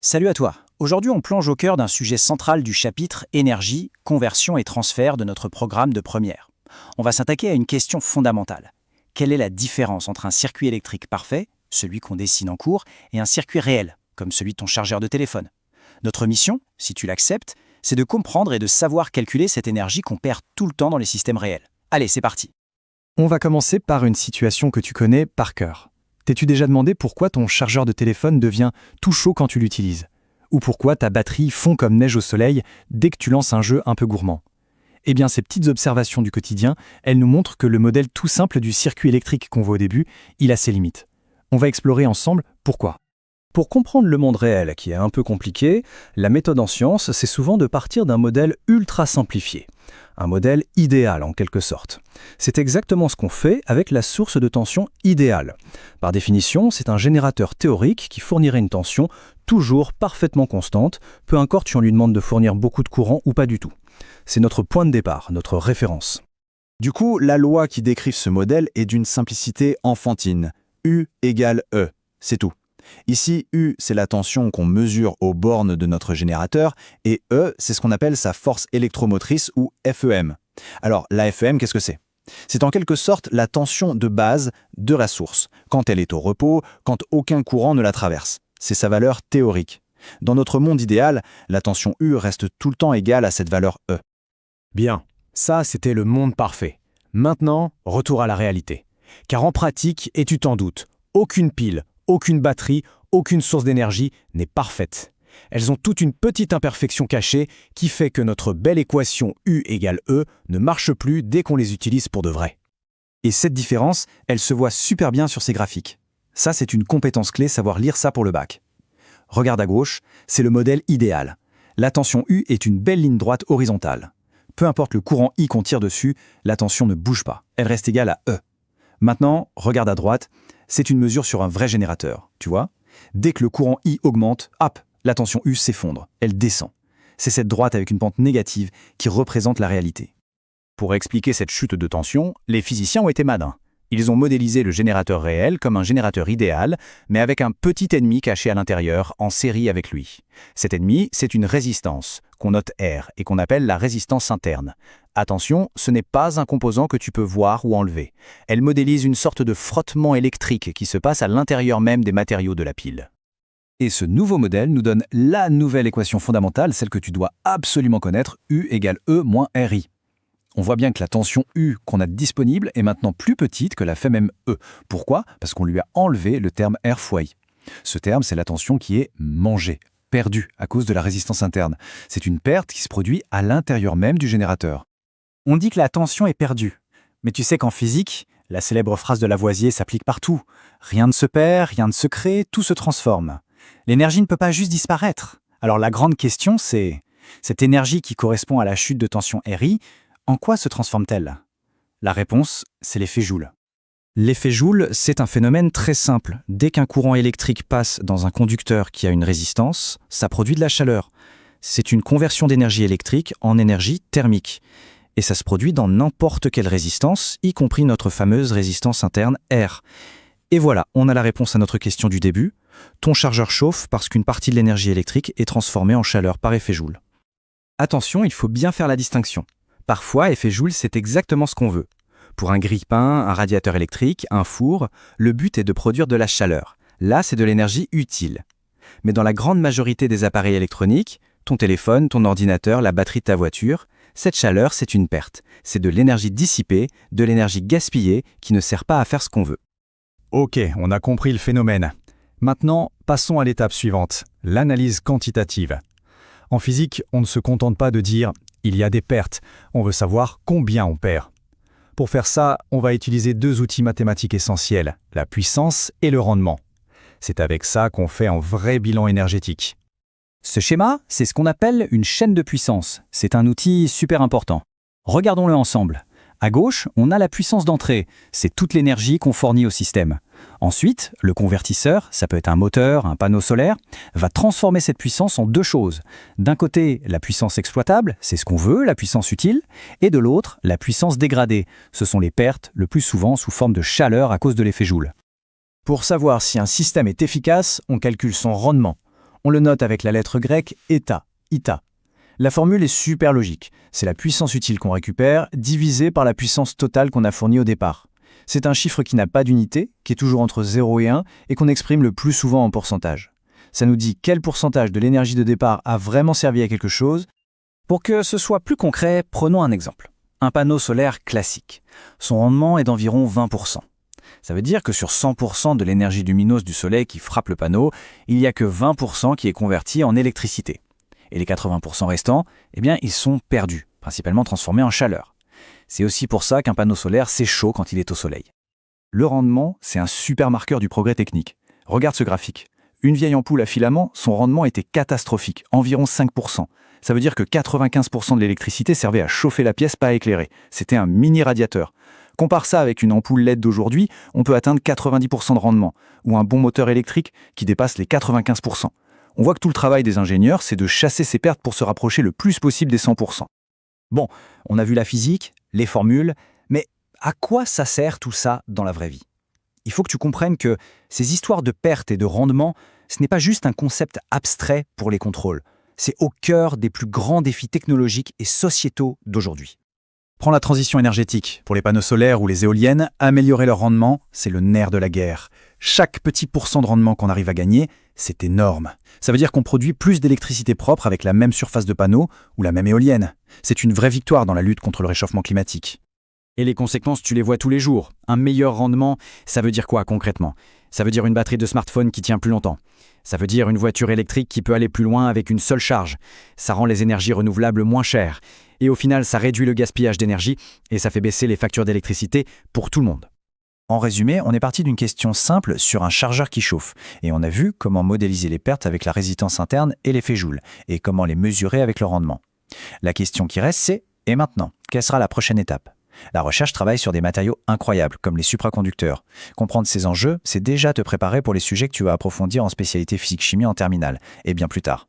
Salut à toi. Aujourd'hui, on plonge au cœur d'un sujet central du chapitre énergie, conversion et transfert de notre programme de première. On va s'attaquer à une question fondamentale. Quelle est la différence entre un circuit électrique parfait, celui qu'on dessine en cours, et un circuit réel, comme celui de ton chargeur de téléphone? Notre mission, si tu l'acceptes, c'est de comprendre et de savoir calculer cette énergie qu'on perd tout le temps dans les systèmes réels. Allez, c'est parti. On va commencer par une situation que tu connais par cœur. T'es-tu déjà demandé pourquoi ton chargeur de téléphone devient tout chaud quand tu l'utilises? Ou pourquoi ta batterie fond comme neige au soleil dès que tu lances un jeu un peu gourmand? Eh bien, ces petites observations du quotidien, elles nous montrent que le modèle tout simple du circuit électrique qu'on voit au début, il a ses limites. On va explorer ensemble pourquoi. Pour comprendre le monde réel, qui est un peu compliqué, la méthode en science, c'est souvent de partir d'un modèle ultra simplifié. Un modèle idéal en quelque sorte. C'est exactement ce qu'on fait avec la source de tension idéale. Par définition, c'est un générateur théorique qui fournirait une tension toujours parfaitement constante, peu importe si on lui demande de fournir beaucoup de courant ou pas du tout. C'est notre point de départ, notre référence. Du coup, la loi qui décrit ce modèle est d'une simplicité enfantine. U égale E, c'est tout. Ici, U, c'est la tension qu'on mesure aux bornes de notre générateur, et E, c'est ce qu'on appelle sa force électromotrice ou FEM. Alors, la FEM, qu'est-ce que c'est? C'est en quelque sorte la tension de base de la source, quand elle est au repos, quand aucun courant ne la traverse. C'est sa valeur théorique. Dans notre monde idéal, la tension U reste tout le temps égale à cette valeur E. Bien, ça c'était le monde parfait. Maintenant, retour à la réalité. Car en pratique, et tu t'en doutes, aucune pile, aucune batterie, aucune source d'énergie n'est parfaite. Elles ont toute une petite imperfection cachée qui fait que notre belle équation U égale E ne marche plus dès qu'on les utilise pour de vrai. Et cette différence, elle se voit super bien sur ces graphiques. Ça, c'est une compétence clé, savoir lire ça pour le bac. Regarde à gauche, c'est le modèle idéal. La tension U est une belle ligne droite horizontale. Peu importe le courant I qu'on tire dessus, la tension ne bouge pas. Elle reste égale à E. Maintenant, regarde à droite, c'est une mesure sur un vrai générateur, tu vois? Dès que le courant I augmente, hop, la tension U s'effondre, elle descend. C'est cette droite avec une pente négative qui représente la réalité. Pour expliquer cette chute de tension, les physiciens ont été malins. Ils ont modélisé le générateur réel comme un générateur idéal, mais avec un petit ennemi caché à l'intérieur, en série avec lui. Cet ennemi, c'est une résistance, qu'on note R, et qu'on appelle la résistance interne. Attention, ce n'est pas un composant que tu peux voir ou enlever. Elle modélise une sorte de frottement électrique qui se passe à l'intérieur même des matériaux de la pile. Et ce nouveau modèle nous donne la nouvelle équation fondamentale, celle que tu dois absolument connaître, U égale E moins RI. On voit bien que la tension U qu'on a disponible est maintenant plus petite que la FEM E. Pourquoi? Parce qu'on lui a enlevé le terme R fois I. Ce terme, c'est la tension qui est mangée, perdue à cause de la résistance interne. C'est une perte qui se produit à l'intérieur même du générateur. On dit que la tension est perdue. Mais tu sais qu'en physique, la célèbre phrase de Lavoisier s'applique partout. Rien ne se perd, rien ne se crée, tout se transforme. L'énergie ne peut pas juste disparaître. Alors la grande question, c'est cette énergie qui correspond à la chute de tension RI, en quoi se transforme-t-elle? La réponse, c'est l'effet Joule. L'effet Joule, c'est un phénomène très simple. Dès qu'un courant électrique passe dans un conducteur qui a une résistance, ça produit de la chaleur. C'est une conversion d'énergie électrique en énergie thermique. Et ça se produit dans n'importe quelle résistance, y compris notre fameuse résistance interne R. Et voilà, on a la réponse à notre question du début. Ton chargeur chauffe parce qu'une partie de l'énergie électrique est transformée en chaleur par effet Joule. Attention, il faut bien faire la distinction. Parfois, effet Joule, c'est exactement ce qu'on veut. Pour un grille-pain, un radiateur électrique, un four, le but est de produire de la chaleur. Là, c'est de l'énergie utile. Mais dans la grande majorité des appareils électroniques, ton téléphone, ton ordinateur, la batterie de ta voiture, cette chaleur, c'est une perte. C'est de l'énergie dissipée, de l'énergie gaspillée qui ne sert pas à faire ce qu'on veut. Ok, on a compris le phénomène. Maintenant, passons à l'étape suivante, l'analyse quantitative. En physique, on ne se contente pas de dire « il y a des pertes », on veut savoir combien on perd. Pour faire ça, on va utiliser deux outils mathématiques essentiels, la puissance et le rendement. C'est avec ça qu'on fait un vrai bilan énergétique. Ce schéma, c'est ce qu'on appelle une chaîne de puissance. C'est un outil super important. Regardons-le ensemble. À gauche, on a la puissance d'entrée. C'est toute l'énergie qu'on fournit au système. Ensuite, le convertisseur, ça peut être un moteur, un panneau solaire, va transformer cette puissance en deux choses. D'un côté, la puissance exploitable, c'est ce qu'on veut, la puissance utile, et de l'autre, la puissance dégradée. Ce sont les pertes, le plus souvent sous forme de chaleur à cause de l'effet Joule. Pour savoir si un système est efficace, on calcule son rendement. On le note avec la lettre grecque eta, ita. La formule est super logique. C'est la puissance utile qu'on récupère divisée par la puissance totale qu'on a fournie au départ. C'est un chiffre qui n'a pas d'unité, qui est toujours entre 0 et 1 et qu'on exprime le plus souvent en pourcentage. Ça nous dit quel pourcentage de l'énergie de départ a vraiment servi à quelque chose. Pour que ce soit plus concret, prenons un exemple. Un panneau solaire classique. Son rendement est d'environ 20%. Ça veut dire que sur 100% de l'énergie lumineuse du soleil qui frappe le panneau, il n'y a que 20% qui est converti en électricité. Et les 80% restants, ils sont perdus, principalement transformés en chaleur. C'est aussi pour ça qu'un panneau solaire s'échauffe quand il est au soleil. Le rendement, c'est un super marqueur du progrès technique. Regarde ce graphique. Une vieille ampoule à filament, son rendement était catastrophique, environ 5%. Ça veut dire que 95% de l'électricité servait à chauffer la pièce, pas à éclairer. C'était un mini radiateur. Compare ça avec une ampoule LED d'aujourd'hui, on peut atteindre 90% de rendement, ou un bon moteur électrique qui dépasse les 95%. On voit que tout le travail des ingénieurs, c'est de chasser ces pertes pour se rapprocher le plus possible des 100%. Bon, on a vu la physique, les formules, mais à quoi ça sert tout ça dans la vraie vie? Il faut que tu comprennes que ces histoires de pertes et de rendement, ce n'est pas juste un concept abstrait pour les contrôles. C'est au cœur des plus grands défis technologiques et sociétaux d'aujourd'hui. Prends la transition énergétique. Pour les panneaux solaires ou les éoliennes, améliorer leur rendement, c'est le nerf de la guerre. Chaque petit pourcent de rendement qu'on arrive à gagner, c'est énorme. Ça veut dire qu'on produit plus d'électricité propre avec la même surface de panneau ou la même éolienne. C'est une vraie victoire dans la lutte contre le réchauffement climatique. Et les conséquences, tu les vois tous les jours. Un meilleur rendement, ça veut dire quoi concrètement? Ça veut dire une batterie de smartphone qui tient plus longtemps. Ça veut dire une voiture électrique qui peut aller plus loin avec une seule charge. Ça rend les énergies renouvelables moins chères. Et au final, ça réduit le gaspillage d'énergie et ça fait baisser les factures d'électricité pour tout le monde. En résumé, on est parti d'une question simple sur un chargeur qui chauffe. Et on a vu comment modéliser les pertes avec la résistance interne et l'effet Joule, et comment les mesurer avec le rendement. La question qui reste, c'est « et maintenant, quelle sera la prochaine étape ?» La recherche travaille sur des matériaux incroyables, comme les supraconducteurs. Comprendre ces enjeux, c'est déjà te préparer pour les sujets que tu vas approfondir en spécialité physique-chimie en terminale, et bien plus tard.